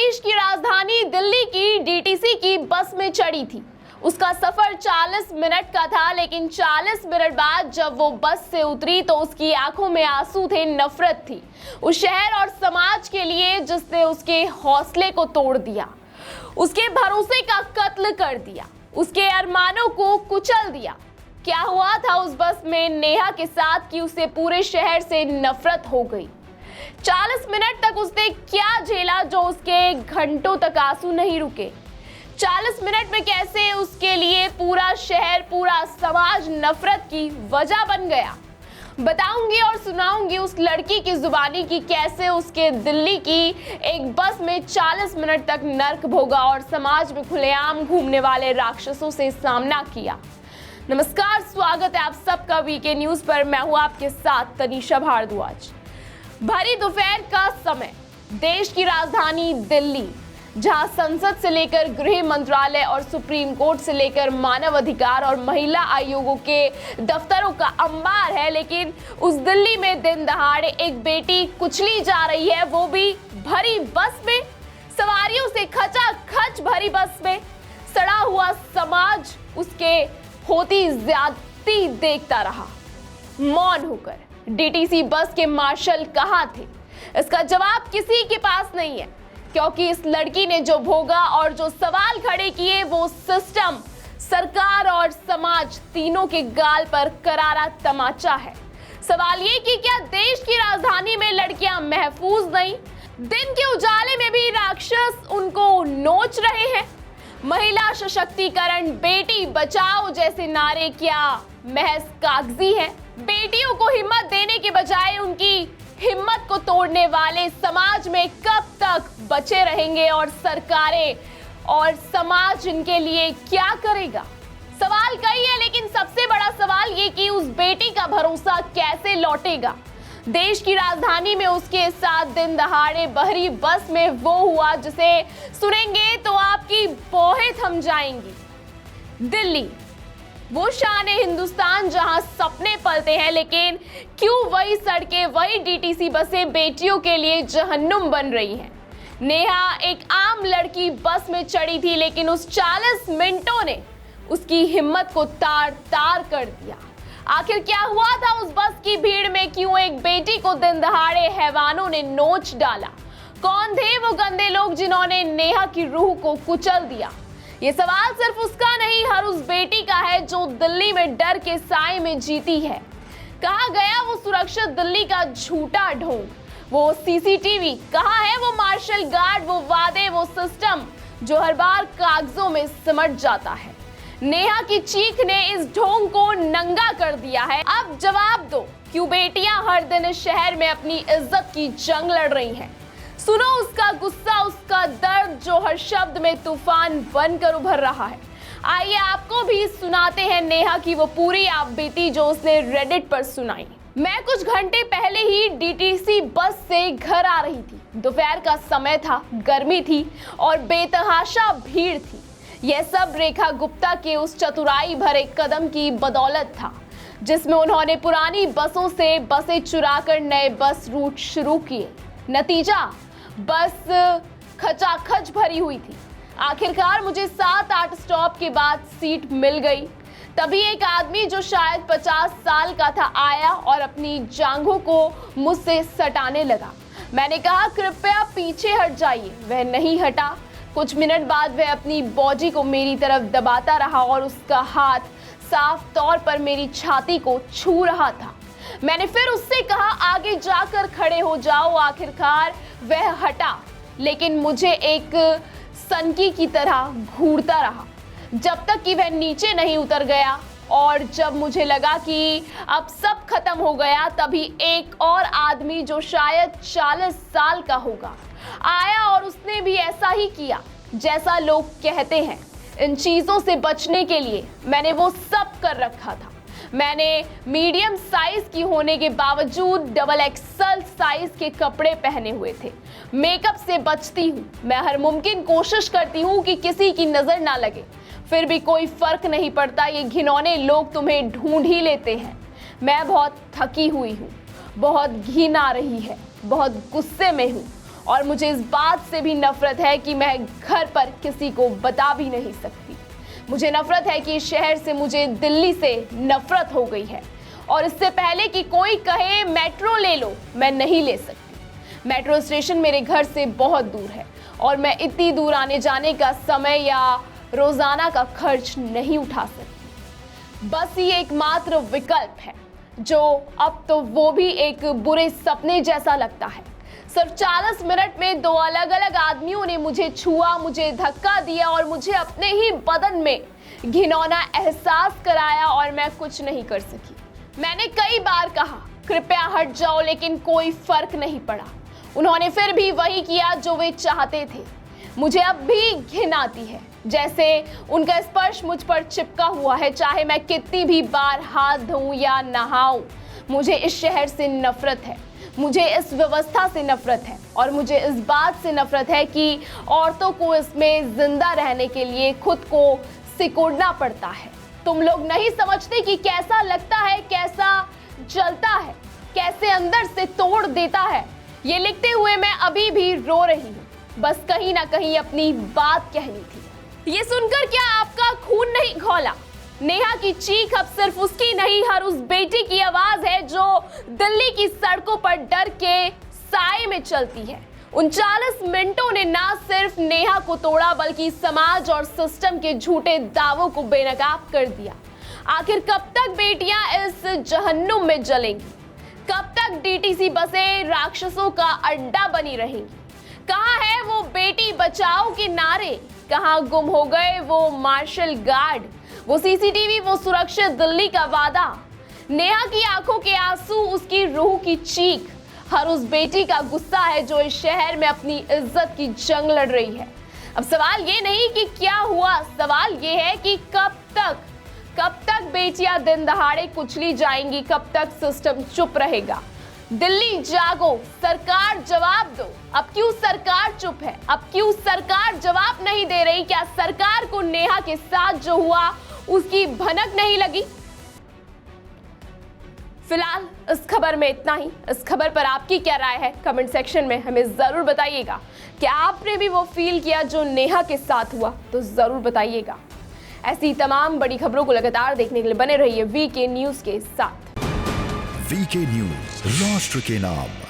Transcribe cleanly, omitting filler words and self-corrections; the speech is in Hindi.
देश की राजधानी दिल्ली की डीटीसी की बस में चढ़ी थी। उसका सफर 40 मिनट का था, लेकिन 40 मिनट बाद जब वो बस से उतरी तो उसकी आंखों में आंसू थे, नफरत थी उस शहर और समाज के लिए जिसने उसके हौसले को तोड़ दिया, उसके भरोसे का कत्ल कर दिया, उसके अरमानों को कुचल दिया। क्या हुआ था उस बस में नेहा के साथ कि उसे पूरे शहर से नफरत हो गई। 40 मिनट तक उसने क्या झेला जो उसके घंटों तक आंसू नहीं रुके। 40 मिनट में कैसे उसके लिए पूरा शहर, पूरा समाज नफरत की वजह बन गया। बताऊंगी और सुनाऊंगी उस लड़की की जुबानी की कैसे उसके दिल्ली की एक बस में 40 मिनट तक नर्क भोगा और समाज में खुलेआम घूमने वाले राक्षसों से सामना किया। नमस्कार, स्वागत है आप सबका वीके न्यूज पर। मैं हूं आपके साथ तनीषा भारद्वाज। भरी दोपहर का समय, देश की राजधानी दिल्ली, जहां संसद से लेकर गृह मंत्रालय और सुप्रीम कोर्ट से लेकर मानव अधिकार और महिला आयोगों के दफ्तरों का अंबार है, लेकिन उस दिल्ली में दिन दहाड़े एक बेटी कुचली जा रही है, वो भी भरी बस में, सवारियों से खचाखच भरी बस में। सड़ा हुआ समाज उसके होती ज्यादती देखता रहा मौन होकर। डीटीसी बस के मार्शल कहां थे? इसका जवाब किसी के पास नहीं है, क्योंकि इस लड़की ने जो भोगा और जो सवाल खड़े किए वो सिस्टम, सरकार और समाज तीनों के गाल पर करारा तमाचा है। सवाल ये कि क्या देश की राजधानी में लड़कियां महफूज नहीं? दिन के उजाले में भी राक्षस उनको नोच रहे हैं। महिला सशक्तिकरण, बेटी बचाओ जैसे नारे क्या महज कागजी हैं? बेटियों को हिम्मत देने के बजाय उनकी हिम्मत को तोड़ने वाले समाज में कब तक बचे रहेंगे और सरकारें और समाज इनके लिए क्या करेगा? सवाल कई है, लेकिन सबसे बड़ा सवाल ये कि उस बेटी का भरोसा कैसे लौटेगा। देश की राजधानी में उसके साथ दिन दहाड़े बहरी बस में वो हुआ जिसे सुनेंगे तो आपकी भौहें थम जाएंगी। दिल्ली, वो शान है हिंदुस्तान जहां सपने पलते हैं, लेकिन क्यों वही सड़कें, वही डीटीसी बसें बेटियों के लिए जहन्नुम बन रही हैं। नेहा एक आम लड़की बस में चढ़ी थी, लेकिन उस 40 मिनटों ने उसकी हिम्मत को तार तार कर दिया। आखिर क्या हुआ था उस बस की भीड़ में? क्यों एक बेटी को दिन दहाड़े हैवानों ने नोच डाला? कौन थे वो गंदे लोग जिन्होंने नेहा की रूह को कुचल दिया? ये सवाल सिर्फ उसका नहीं, हर उस बेटी का है जो दिल्ली में डर के साए में जीती है। कहाँ गया वो सुरक्षित दिल्ली का झूठा ढोंग, वो सीसीटीवी? कहाँ है वो मार्शल गार्ड, वो वादे, वो सिस्टम जो हर बार कागजों में सिमट जाता है? नेहा की चीख ने इस ढोंग को नंगा कर दिया है। अब जवाब दो, क्यों बेटियां हर दिन इस शहर में अपनी इज्जत की जंग लड़ रही हैं? सुनो उसका गुस्सा, उसका दर्द जो हर शब्द में तूफान बनकर उभर रहा है। आइए आपको भी सुनाते हैं नेहा की वो पूरी आप बीती जो उसने रेडिट पर सुनाई। मैं कुछ घंटे पहले ही डीटीसी बस से घर आ रही थी। दोपहर का समय था, गर्मी थी और बेतहाशा भीड़ थी। यह सब रेखा गुप्ता के उस चतुराई भरे कदम की बदौलत था, जिसमें उन्होंने पुरानी बसों से बसें चुराकर नए बस रूट शुरू किए। नतीजा, बस खचाखच भरी हुई थी। आखिरकार मुझे 7-8 स्टॉप के बाद सीट मिल गई। तभी एक आदमी जो शायद 50 साल का था आया और अपनी जांघों को मुझसे सटाने लगा। मैंने कहा, कृपया पीछे हट जाइए। वह नहीं हटा। कुछ मिनट बाद वह अपनी बॉडी को मेरी तरफ दबाता रहा और उसका हाथ साफ तौर पर मेरी छाती को छू रहा था। मैंने फिर उससे कहा, आगे जाकर खड़े हो जाओ। आखिरकार वह हटा, लेकिन मुझे एक सनकी की तरह घूरता रहा जब तक कि वह नीचे नहीं उतर गया। और जब मुझे लगा कि अब सब खत्म हो गया, तभी एक और आदमी जो शायद 40 साल का होगा आया और उसने भी ऐसा ही किया जैसा लोग कहते हैं। इन चीजों से बचने के लिए मैंने वो सब कर रखा था। मैंने मीडियम साइज की होने के बावजूद डबल एक्सल साइज के कपड़े पहने हुए थे। मेकअप से बचती हूँ, मैं हर मुमकिन कोशिश करती हूँ कि किसी की नजर ना लगे, फिर भी कोई फर्क नहीं पड़ता। ये घिनौने लोग तुम्हें ढूंढ ही लेते हैं। मैं बहुत थकी हुई हूँ, बहुत घिन आ रही है, बहुत गुस्से में हूँ और मुझे इस बात से भी नफरत है कि मैं घर पर किसी को बता भी नहीं सकती। मुझे नफरत है कि इस शहर से मुझे दिल्ली से नफरत हो गई है और इससे पहले कि कोई कहे मेट्रो ले लो, मैं नहीं ले सकती। मेट्रो स्टेशन मेरे घर से बहुत दूर है और मैं इतनी दूर आने जाने का समय या रोजाना का खर्च नहीं उठा सकती। बस ही एकमात्र विकल्प है, जो अब तो वो भी एक बुरे सपने जैसा लगता है। सिर्फ 40 मिनट में 2 अलग अलग आदमियों ने मुझे छुआ, मुझे धक्का दिया और मुझे अपने ही बदन में घिनौना एहसास कराया और मैं कुछ नहीं कर सकी। मैंने कई बार कहा कृपया हट जाओ, लेकिन कोई फर्क नहीं पड़ा। उन्होंने फिर भी वही किया जो वे चाहते थे। मुझे अब भी घिन आती है, जैसे उनका स्पर्श मुझ पर चिपका हुआ है, चाहे मैं कितनी भी बार हाथ धोऊं या नहाऊं। मुझे इस शहर से नफरत है, मुझे इस व्यवस्था से नफरत है और मुझे इस बात से नफरत है कि औरतों को इसमें जिंदा रहने के लिए खुद को सिकुड़ना पड़ता है। तुम लोग नहीं समझते कि कैसा लगता है, कैसा जलता है, कैसे अंदर से तोड़ देता है। ये लिखते हुए मैं अभी भी रो रही हूँ, बस कहीं ना कहीं अपनी बात कहनी थी। ये सुनकर क्या आपका खून नहीं खौला? नेहा की चीख अब सिर्फ उसकी नहीं, हर उस बेटी की आवाज है जो दिल्ली की सड़कों पर डर के साए में चलती है। 39 मिनटों ने ना सिर्फ नेहा को तोड़ा, बल्कि समाज और सिस्टम के झूठे दावों को बेनकाब कर दिया। आखिर कब तक बेटियां इस जहन्नुम में जलेंगी? कब तक डीटीसी बसें राक्षसों का अड्डा बनी रहेंगी? कहाँ है वो बेटी बचाओ के नारे? कहाँ गुम हो गए वो मार्शल गार्ड, वो सीसीटीवी, वो सुरक्षित दिल्ली का वादा? नेहा की आंखों के आंसू, उसकी रूह की चीख, हर उस बेटी का गुस्सा है जो इस शहर में अपनी इज्जत की जंग लड़ रही है। अब सवाल ये नहीं कि क्या हुआ, सवाल ये है कि कब तक बेटियां दिन दहाड़े कुचली जाएंगी? कब तक सिस्टम चुप रहेगा? दिल्ली जागो, सरकार जवाब दो। अब क्यों सरकार चुप है? अब क्यों सरकार जवाब नहीं दे रही? क्या सरकार को नेहा के साथ जो हुआ उसकी भनक नहीं लगी? फिलहाल इस खबर में इतना ही। इस खबर पर आपकी क्या राय है? कमेंट सेक्शन में हमें जरूर बताइएगा। क्या आपने भी वो फील किया जो नेहा के साथ हुआ? तो जरूर बताइएगा। ऐसी तमाम बड़ी खबरों को लगातार देखने के लिए बने रहिए वीके न्यूज के साथ। वीके न्यूज, राष्ट्र के नाम।